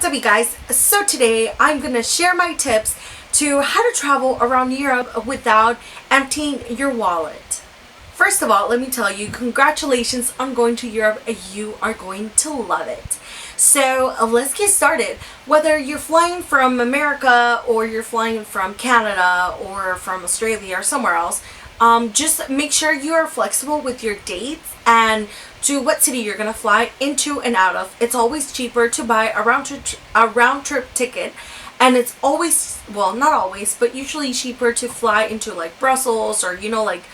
What's up you guys? So today I'm gonna share my tips to how to travel around Europe without emptying your wallet. First of all, let me tell you, congratulations on going to Europe. You are going to love it. So let's get started. Whether you're flying from America or you're flying from Canada or from Australia or somewhere else, just make sure you are flexible with your dates and to what city you're gonna fly into and out of. It's always cheaper to buy a round trip ticket, and it's always, well, not always, but usually cheaper to fly into like Brussels or like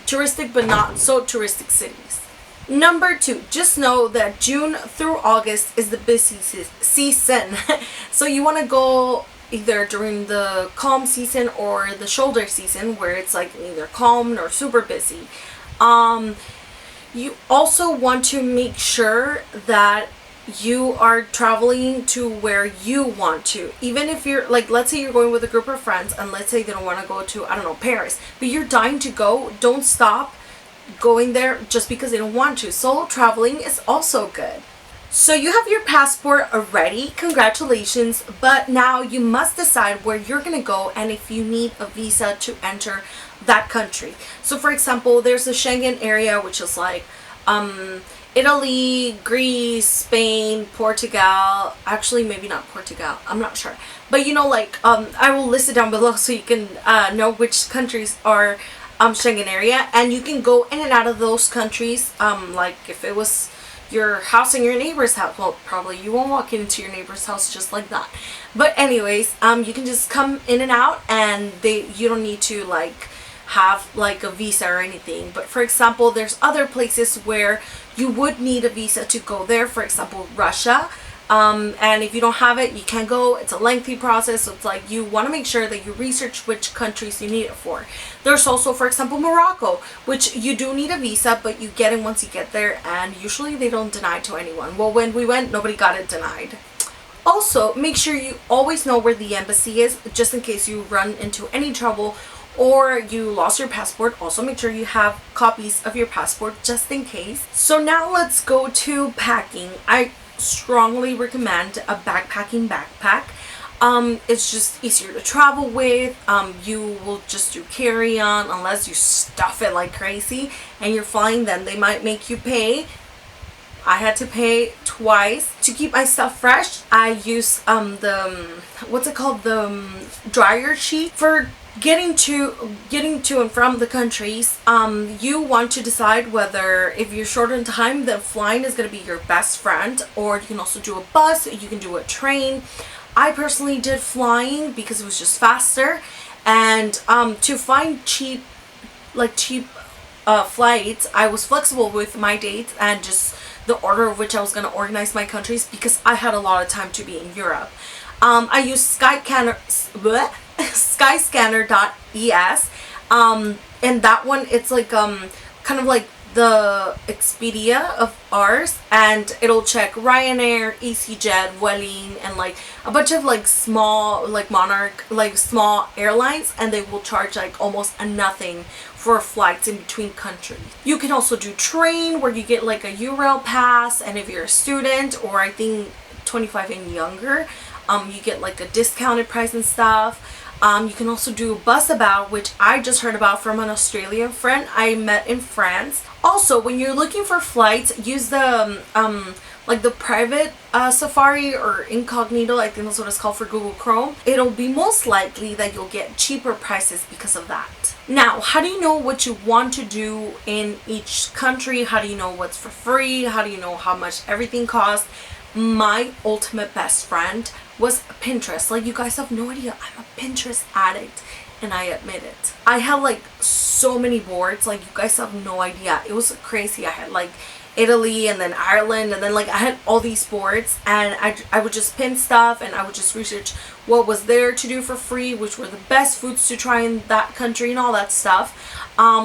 touristic but not so touristic cities. Number 2, just know that June through August is the busy season. So you want to go either during the calm season or the shoulder season, where it's like either calm or super busy. You also want to make sure that you are traveling to where you want to. Even if you're like, let's say you're going with a group of friends and let's say they don't want to go to, I don't know, Paris, but you're dying to go, don't stop going there just because they don't want to. Solo traveling is also good. So you have your passport already, congratulations, but now you must decide where you're gonna go and if you need a visa to enter that country. So for example, there's the Schengen area, which is like Italy, Greece, Spain, Portugal, actually maybe not Portugal, I'm not sure, but I will list it down below so you can know which countries are Schengen area, and you can go in and out of those countries. Like if it was your house and your neighbor's house, well, probably you won't walk into your neighbor's house just like that, but anyways, you can just come in and out, and you don't need to have a visa or anything. But for example, there's other places where you would need a visa to go there, for example Russia, and if you don't have it, you can't go. It's a lengthy process, so it's like you want to make sure that you research which countries you need it for. There's also, for example, Morocco, which you do need a visa, but you get it once you get there, and usually they don't deny it to anyone. Well, when we went, nobody got it denied. Also, make sure you always know where the embassy is, just in case you run into any trouble or you lost your passport. Also make sure you have copies of your passport just in case. So now let's go to packing. I strongly recommend a backpacking backpack. It's just easier to travel with. You will just do carry-on unless you stuff it like crazy and you're flying, then they might make you pay. I had to pay twice to keep my stuff fresh. I use the dryer sheet for getting to and from the countries. You want to decide whether, if you're short on time, then flying is going to be your best friend, or you can also do a bus, you can do a train. I personally did flying because it was just faster, and to find cheap flights, I was flexible with my dates and just the order of which I was going to organize my countries because I had a lot of time to be in Europe. I used skyscanner.es, and that one, it's like kind of like the Expedia of ours, and it'll check Ryanair, EasyJet, Vueling, and a bunch of small Monarch, small airlines, and they will charge almost nothing for flights in between countries. You can also do train, where you get a URL pass, and if you're a student, or I think 25 and younger, you get a discounted price and stuff. You can also do bus about, which I just heard about from an Australian friend I met in France. Also, when you're looking for flights, use the the private Safari or Incognito, I think that's what it's called, for Google Chrome. It'll be most likely that you'll get cheaper prices because of that. Now, how do you know what you want to do in each country? How do you know what's for free? How do you know how much everything costs? My ultimate best friend was Pinterest. You guys have no idea, I'm a Pinterest addict, and I admit it. I have so many boards, you guys have no idea. It was crazy. I had Italy, and then Ireland, and then I had all these boards, and I would just pin stuff, and I would just research what was there to do for free, which were the best foods to try in that country, and all that stuff.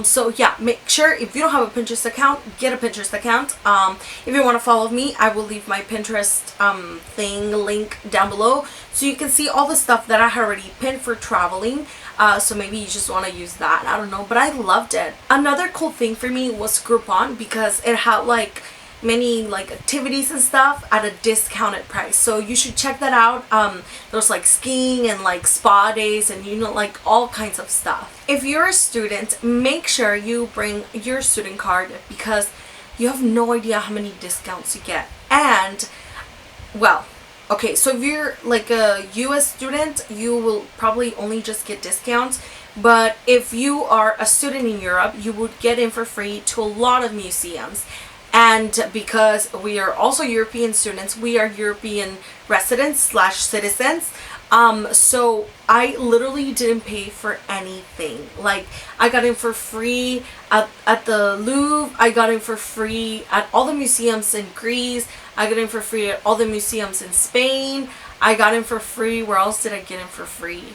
So yeah, make sure, if you don't have a Pinterest account, get a Pinterest account. If you want to follow me, I will leave my Pinterest link down below, so you can see all the stuff that I had already pinned for traveling. So maybe you just want to use that, I don't know, but I loved it. Another cool thing for me was Groupon, because it had many like activities and stuff at a discounted price. So you should check that out. There's like skiing and like spa days and like all kinds of stuff. If you're a student, make sure you bring your student card because you have no idea how many discounts you get. And well, okay, so if you're like a US student, you will probably only just get discounts. But if you are a student in Europe, you would get in for free to a lot of museums. And because we are also European students, we are European residents / citizens. So I literally didn't pay for anything. Like, I got in for free at the Louvre. I got in for free at all the museums in Greece. I got in for free at all the museums in Spain. I got in for free. Where else did I get in for free?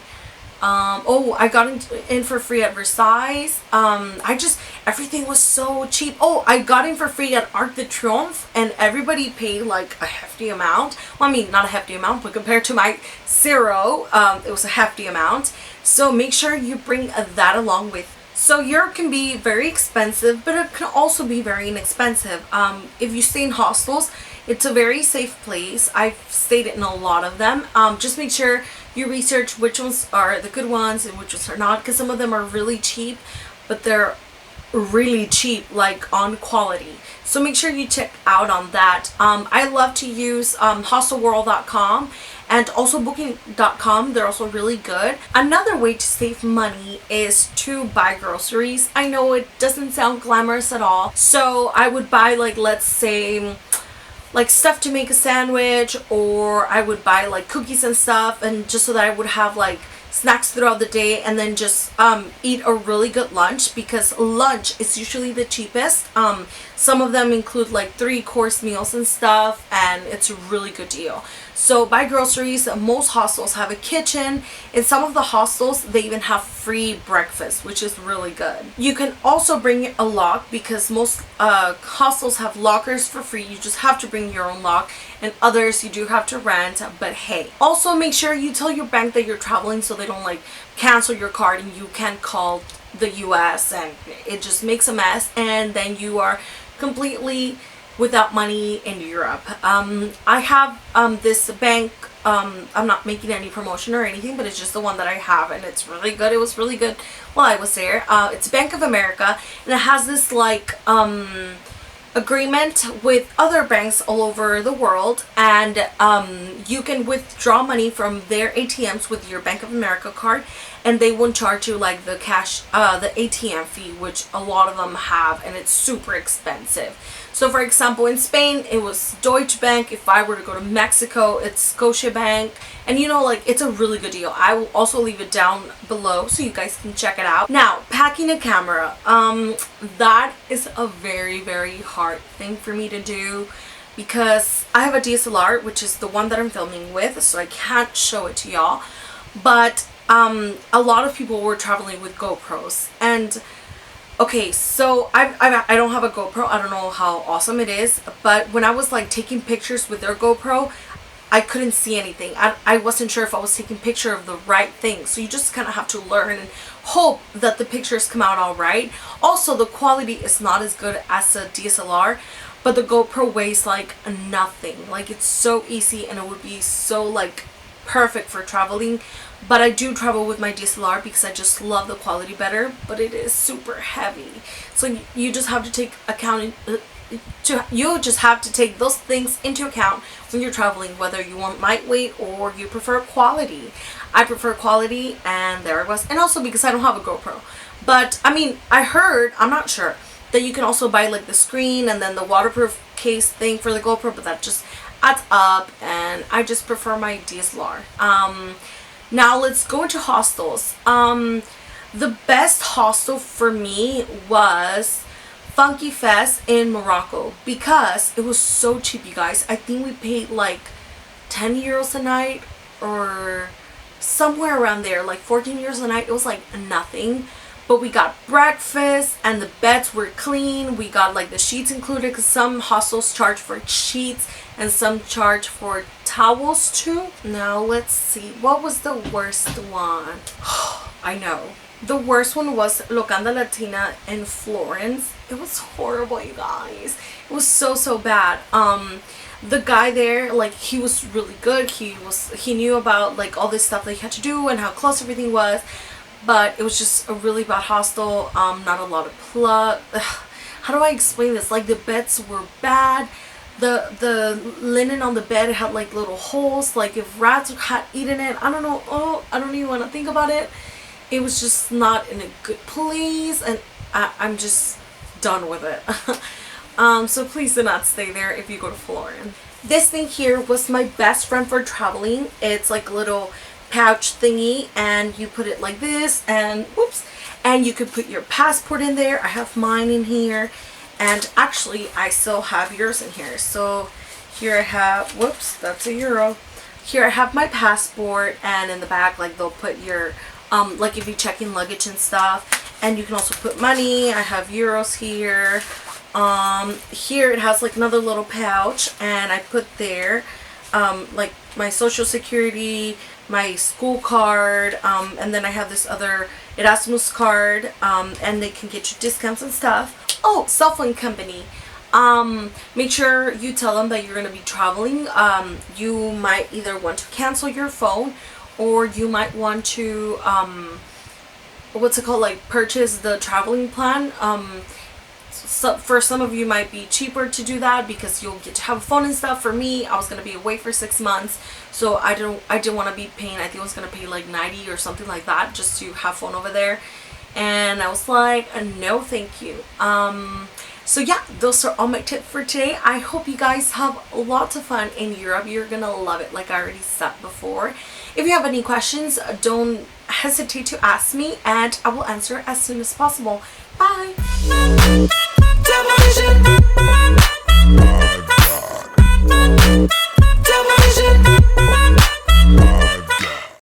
I got in for free at Versailles. Everything was so cheap. Oh, I got in for free at Arc de Triomphe, and everybody paid like a hefty amount. Well, I mean, not a hefty amount, but compared to my zero, it was a hefty amount. So make sure you bring that along with. So Europe can be very expensive, but it can also be very inexpensive. If you stay in hostels, it's a very safe place. I've stayed in a lot of them. Just make sure you research which ones are the good ones and which ones are not, because some of them are really cheap, but they're really cheap, like on quality. So make sure you check out on that. I love to use hostelworld.com and also booking.com. They're also really good. Another way to save money is to buy groceries. I know it doesn't sound glamorous at all. So I would buy, like, let's say, like stuff to make a sandwich, or I would buy like cookies and stuff, and just so that I would have like snacks throughout the day, and then just eat a really good lunch, because lunch is usually the cheapest. Some of them include like 3-course meals and stuff, and it's a really good deal. So buy groceries. Most hostels have a kitchen. In some of the hostels, they even have free breakfast, which is really good. You can also bring a lock, because most hostels have lockers for free. You just have to bring your own lock, and others you do have to rent, but hey. Also make sure you tell your bank that you're traveling, so they don't like cancel your card and you can't call the US, and it just makes a mess, and then you are completely without money in Europe. I have this bank. I'm not making any promotion or anything, but it's just the one that I have, and it's really good. It was really good while I was there. It's Bank of America, and it has this like agreement with other banks all over the world, and you can withdraw money from their ATMs with your Bank of America card, and they won't charge you like the cash, the ATM fee, which a lot of them have, and it's super expensive. So for example, in Spain, it was Deutsche Bank. If I were to go to Mexico, it's Scotiabank. And like, it's a really good deal. I will also leave it down below so you guys can check it out. Now, packing a camera. That is a very, very hard thing for me to do, because I have a DSLR, which is the one that I'm filming with, so I can't show it to y'all. But a lot of people were traveling with GoPros, and okay, so I don't have a GoPro. I don't know how awesome it is, but when I was like taking pictures with their GoPro, I couldn't see anything. I wasn't sure if I was taking picture of the right thing. So you just kind of have to learn and hope that the pictures come out all right. Also, the quality is not as good as a DSLR, but the GoPro weighs like nothing. Like, it's so easy, and it would be so like perfect for traveling. But I do travel with my DSLR because I just love the quality better, but it is super heavy. So you just have to take you just have to take those things into account when you're traveling, whether you want lightweight or you prefer quality. I prefer quality, and there it was. And also because I don't have a GoPro. But I mean, I heard, I'm not sure, that you can also buy like the screen and then the waterproof case thing for the GoPro, but that just adds up, and I just prefer my DSLR. Now let's go into hostels. The best hostel for me was Funky Fest in Morocco, because it was so cheap, you guys. I think we paid like 10 euros a night, or somewhere around there, like 14 euros a night. It was like nothing, but we got breakfast, and the beds were clean. We got like the sheets included, because some hostels charge for sheets and some charge for towels too. Now let's see, what was the worst one? I know, The worst one was Locanda Latina in Florence. It was horrible, you guys. It was so bad. The guy there, like, he was really good. He knew about like all this stuff that he had to do and how close everything was, but it was just a really bad hostel. Not a lot of plug. How do I explain this? Like, the beds were bad. The linen on the bed had like little holes, like if rats had eaten it. I don't know. Oh, I don't even want to think about it. It was just not in a good place, and I'm just done with it. So please do not stay there if you go to Florence. This thing here was my best friend for traveling. It's like a little pouch thingy, and you put it like this, and whoops, and you could put your passport in there. I have mine in here, and actually I still have yours in here. So here I have, whoops, that's €1. Here I have my passport, and in the back, like, they'll put your like if you check in luggage and stuff, and you can also put money. I have euros here. Here it has like another little pouch, and I put there like my social security, my school card, and then I have this other Erasmus card, and they can get you discounts and stuff. Oh, cell phone company. Make sure you tell them that you're going to be traveling. You might either want to cancel your phone, or you might want to what's it called, like, purchase the traveling plan. So for some of you might be cheaper to do that because you'll get to have a phone and stuff. For me, I was gonna be away for 6 months, so I didn't want to be paying, I think I was gonna pay like 90 or something like that just to have phone over there, and I was like, no thank you. So yeah, those are all my tips for today. I hope you guys have lots of fun in Europe. You're gonna love it, like I already said before. If you have any questions, don't hesitate to ask me, and I will answer as soon as possible. Bye!